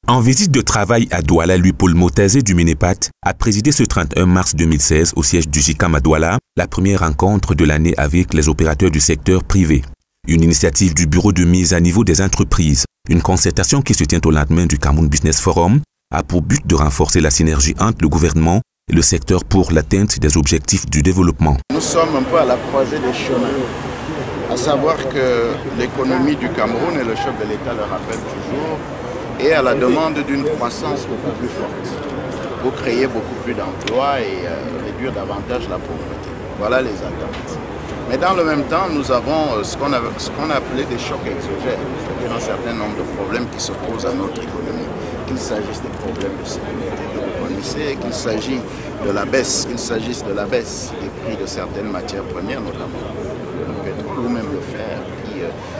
En visite de travail à Douala, Louis-Paul Motazé du Minepat a présidé ce 31 mars 2016 au siège du JICAM à Douala la première rencontre de l'année avec les opérateurs du secteur privé. Une initiative du Bureau de mise à niveau des entreprises, une concertation qui se tient au lendemain du Cameroun Business Forum, a pour but de renforcer la synergie entre le gouvernement et le secteur pour l'atteinte des objectifs du développement. Nous sommes un peu à la croisée des chemins, à savoir que l'économie du Cameroun, et le chef de l'État le rappelle toujours, est à la demande d'une croissance beaucoup plus forte pour créer beaucoup plus d'emplois et réduire davantage la pauvreté. Voilà les attentes. Mais dans le même temps, nous avons ce qu'on a appelé des chocs exogènes, c'est-à-dire un certain nombre de problèmes qui se posent à notre économie, qu'il s'agisse des problèmes de sécurité que vous connaissez, qu'il s'agisse de la baisse des prix de certaines matières premières, notamment le pétrole ou même le fer,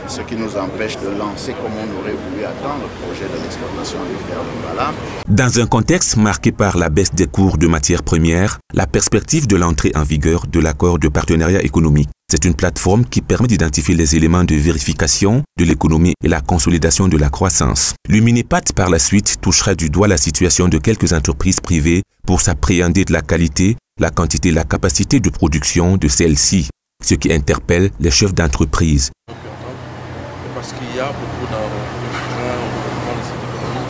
ce qui nous empêche de lancer comme on aurait voulu attendre le projet de l'exploitation du fer de Douala. Dans un contexte marqué par la baisse des cours de matières premières, la perspective de l'entrée en vigueur de l'accord de partenariat économique. C'est une plateforme qui permet d'identifier les éléments de vérification de l'économie et la consolidation de la croissance. Le Minepat, par la suite, touchera du doigt la situation de quelques entreprises privées pour s'appréhender de la qualité, la quantité et la capacité de production de celles-ci, ce qui interpelle les chefs d'entreprise. Parce qu'il y a beaucoup de freins au développement de cette économie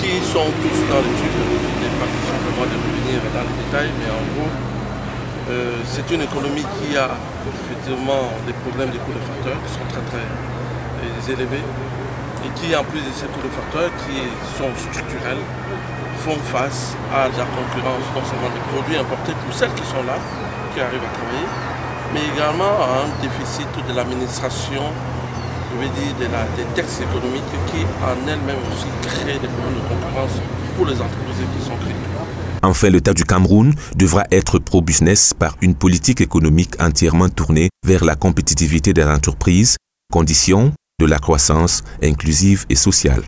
qui sont tous dans l'étude. Il n'est pas question pour moi de revenir dans les détails, mais en gros, c'est une économie qui a effectivement des problèmes de coûts de facteurs qui sont très élevés et qui, en plus de ces coûts de facteurs qui sont structurels, font face à la concurrence non seulement des produits importés pour celles qui sont là, qui arrivent à travailler, mais également à un déficit de l'administration, je veux dire des textes économiques qui en elles-mêmes aussi créent des problèmes de concurrence pour les entreprises qui sont créées. Enfin, l'État du Cameroun devra être pro-business par une politique économique entièrement tournée vers la compétitivité des entreprises, condition de la croissance inclusive et sociale.